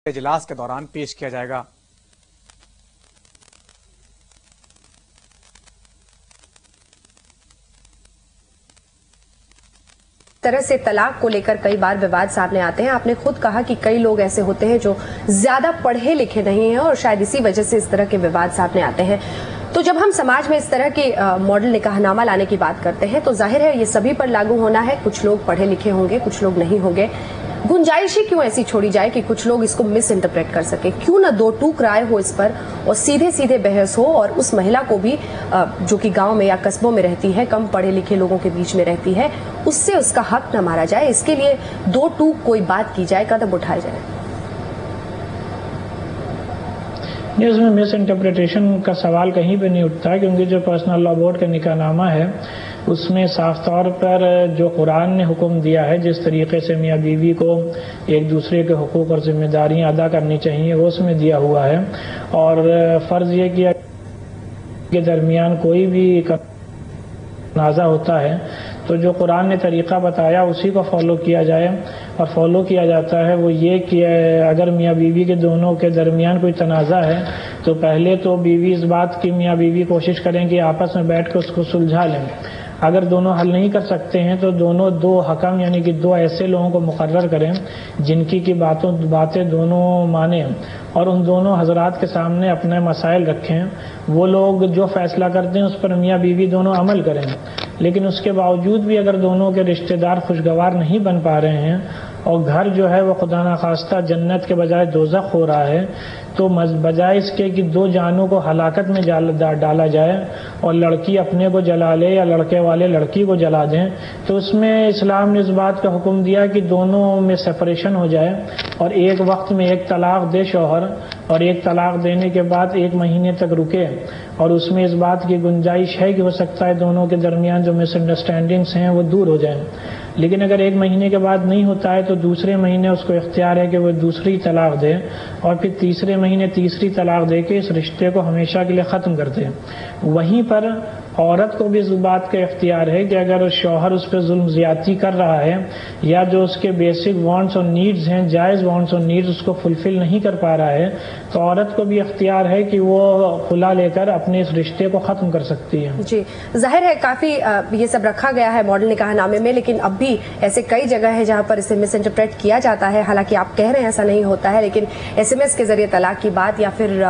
اجلاس کے دوران پیش کیا جائے گا۔ طرح سے طلاق کو لے کر کئی بار وواد سامنے آتے ہیں۔ آپ نے خود کہا کہ کئی لوگ ایسے ہوتے ہیں جو زیادہ پڑھے لکھے نہیں ہیں اور شاید اسی وجہ سے اس طرح کے وواد سامنے آتے ہیں۔ تو جب ہم سماج میں اس طرح کے ماڈل نکاح نامہ لانے کی بات کرتے ہیں تو ظاہر ہے یہ سبھی پر لاگو ہونا ہے۔ کچھ لوگ پڑھے لکھے ہوں گے، کچھ لوگ نہیں ہوں گے۔ گنجائش ہی کیوں ایسی چھوڑی جائے کہ کچھ لوگ اس کو مس انٹرپریٹ کر سکیں؟ کیوں نہ دو ٹوک رائے ہو اس پر اور سیدھے سیدھے بحث ہو، اور اس مہیلا کو بھی جو کہ گاؤں میں یا قصبوں میں رہتی ہے، کم پڑھے لکھے لوگوں کے بیچ میں رہتی ہے، اس سے اس کا حق نہ مارا جائے۔ اس کے لیے دو ٹوک کوئی بات کی جائے، قدم اٹھائے جائے۔ اس میں مس انٹرپریٹیشن کا سوال کہیں پہ نہیں اٹھتا، کیونکہ جو پرسنل لا بورڈ کا نکاح نامہ ہے اس میں صاف طور پر جو قرآن نے حکم دیا ہے جس طریقے سے میاں بیوی کو ایک دوسرے کے حقوق اور ذمہ داریاں ادا کرنی چاہیے وہ اس میں دیا ہوا ہے، اور فرض یہ کیا کے درمیان کوئی بھی تنازع ہوتا ہے تو جو قرآن نے طریقہ بتایا اسی کو فالو کیا جائے، اور فالو کیا جاتا ہے وہ یہ کہ اگر میاں بیوی کے دونوں کے درمیان کوئی تنازع ہے تو پہلے تو بیوی اس بات کی میاں بیوی کوشش کریں کہ آپس میں بیٹھ کے اس کو سلجھا لیں۔ اگر دونوں حل نہیں کر سکتے ہیں تو دونوں دو حکم یعنی کہ دو ایسے لوگوں کو مقرر کریں جن کی باتیں دونوں مانیں، اور ان دونوں حضرات کے سامنے اپنے مسائل رکھیں۔ وہ لوگ جو فیصلہ کرتے ہیں اس پر میاں بیوی دونوں عمل کریں، لیکن اس کے باوجود بھی اگر دونوں کے رشتہ دار خوشگوار نہیں بن پا رہے ہیں اور گھر جو ہے وہ خدا نخواستہ جنت کے بجائے دوزخ ہو رہا ہے، تو بجائے اس کے کہ دو جانوں کو ہلاکت میں ڈالا جائے اور لڑکی اپنے کو جلا لے یا لڑکے والے لڑکی کو جلا دیں، تو اس میں اسلام نے اس بات کا حکم دیا کہ دونوں میں سپریشن ہو جائے اور ایک وقت میں ایک طلاق دے شوہر، اور ایک طلاق دینے کے بعد 1 مہینے تک رکے، اور اس میں اس بات کی گنجائش ہے کہ ہو سکتا ہے دونوں کے درمیان جو مس انڈرسٹینڈنگس ہیں وہ دور ہو جائیں۔ لیکن اگر 1 مہینے کے بعد نہیں ہوتا ہے تو دوسرے مہینے اس کو اختیار ہے کہ وہ دوسری طلاق دے، اور پھر تیسرے مہینے تیسری طلاق دے کے اس رشتے کو ہمیشہ کے لیے ختم کر دے۔ وہیں پر عورت کو بھی اس بات کا اختیار ہے کہ اگر شوہر اس پہ ظلم زیادتی کر رہا ہے یا جو اس کے بیسک وانٹس اور نیڈز ہیں، جائز وانٹس اور نیڈز اس کو فلفل نہیں کر پا رہا ہے، تو عورت کو بھی اختیار ہے کہ وہ خلا لے کر اپنے اس رشتے کو ختم کر سکتی ہے۔ جی ظاہر ہے کافی یہ سب رکھا گیا ہے ماڈل نکاح نامے میں، لیکن اب بھی ایسے کئی جگہ ہے جہاں پر اسے مس انٹرپریٹ کیا جاتا ہے۔ حالانکہ آپ کہہ رہے ہیں ایسا نہیں ہوتا ہے، لیکن SMS کے ذریعے طلاق کی بات یا پھر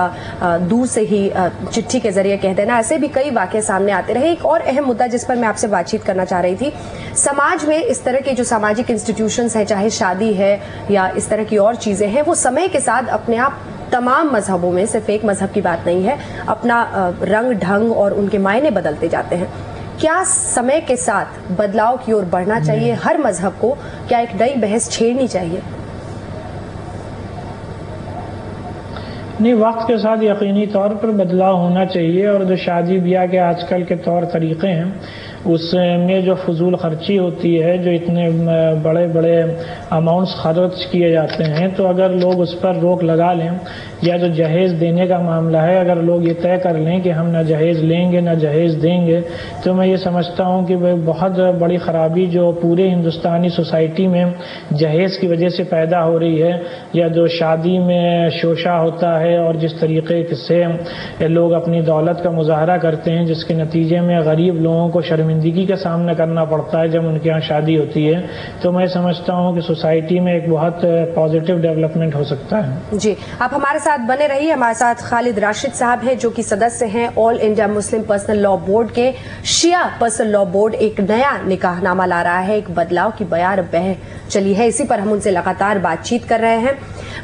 دور سے ہی چٹھی کے ذریعے کہہ دینا، ایسے بھی کئی واقعے سامنے آتے رہے۔ ایک اور اہم مدعا جس پر میں آپ سے بات چیت کرنا چاہ رہی تھی، سماج میں اس طرح کے جو سماجک انسٹیٹیوشنز ہیں، چاہے شادی ہے یا اس طرح کی اور چیزیں ہیں، وہ سمے کے ساتھ اپنے آپ تمام مذہبوں میں، صرف ایک مذہب کی بات نہیں ہے، اپنا رنگ ڈھنگ اور ان کے معنی بدلتے جاتے ہیں۔ کیا سمے کے ساتھ بدلاؤ کی اور بڑھنا چاہیے ہر مذہب کو؟ کیا ایک نئی بحث چھیڑنی چاہیے؟ نہیں، وقت کے ساتھ یقینی طور پر بدلاؤ ہونا چاہیے، اور جو شادی بیاہ کے آج کل کے طور طریقے ہیں اس میں جو فضول خرچی ہوتی ہے، جو اتنے بڑے بڑے اماؤنٹس خرچ کیے جاتے ہیں، تو اگر لوگ اس پر روک لگا لیں، یا جو جہیز دینے کا معاملہ ہے اگر لوگ یہ طے کر لیں کہ ہم نہ جہیز لیں گے نہ جہیز دیں گے، تو میں یہ سمجھتا ہوں کہ بہت بڑی خرابی جو پورے ہندوستانی سوسائٹی میں جہیز کی وجہ سے پیدا ہو رہی ہے، یا جو شادی میں شوشہ ہوتا ہے اور جس طریقے سے لوگ اپنی دولت کا مظاہرہ کرتے ہیں، جس کے نتیجے میں غریب لوگوں کو شرمندگی کا سامنا کرنا پڑتا ہے جب ان کے یہاں شادی ہوتی ہے، تو میں سمجھتا ہوں کہ سوسائٹی میں ایک بہت پازیٹیو ڈیولپمنٹ ہو سکتا ہے۔ جی آپ ہمارے ساتھ بنے رہیے۔ ہمارے ساتھ خالد راشد صاحب ہیں جو کہ صدر ہیں آل انڈیا مسلم پرسنل لا بورڈ کے۔ شیعہ پرسنل لا بورڈ ایک نیا نکاح نامہ لا رہا ہے، ایک بدلاؤ کی بیار بہ چلی ہے، اسی پر ہم ان سے لگاتار بات چیت کر رہے ہیں۔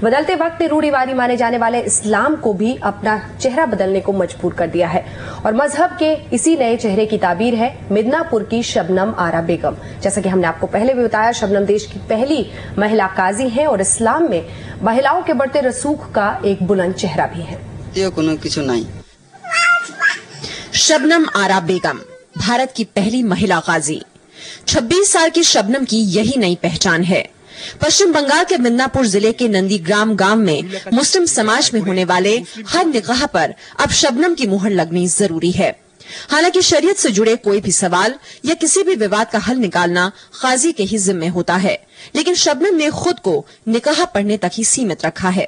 بدلتے وقت روڑیواری مانے جانے والے اسلام کو بھی اپنا چہرہ بدلنے کو مجبور کر دیا ہے، اور مذہب کے اسی نئے چہرے کی تعبیر ہے مدنا پور کی شبنم آرا بیگم۔ جیسا کہ ہم نے آپ کو پہلے بھی بتایا، شبنم دیش کی پہلی مہیلا قاضی ہیں اور اسلام میں مہیلاؤں کے بڑھتے رسوخ کا ایک بلند چہرہ بھی ہے۔ شبنم آرا بیگم بھارت کی پہلی مہیلا قاضی۔ 26 سال کی شبنم کی یہی نئی پہچان ہے۔ پشچم بنگال کے مدنا پور ضلع کے نندی گرام گاؤں میں مسلم سماج میں ہونے والے ہر نکاح پر اب شبنم کی مہر لگنی ضروری ہے۔ حالانکہ شریعت سے جڑے کوئی بھی سوال یا کسی بھی وواد کا حل نکالنا قاضی کے ہی ذمہ ہوتا ہے، لیکن شبنم نے خود کو نکاح پڑھنے تک ہی سیمت رکھا ہے۔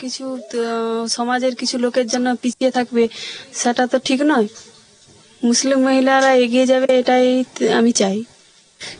কিছু সমাজের কিছু লোকের জন্য পিছিয়ে থাকবে সেটা তো ঠিক নয়, মুসলিম মহিলারা এগিয়ে যাবে এটাই আমি চাই।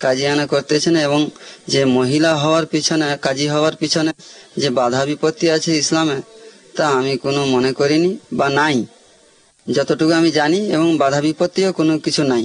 কাজিয়ানা করতেছেন এবং যে মহিলা হওয়ার পিছনে কাজী হওয়ার পিছনে যে বাধা বিপত্তি আছে ইসলামে তা আমি কোনো মনে করিনি বা নাই, যতটুকু আমি জানি এবং বাধা বিপত্তিও কোনো কিছু নাই।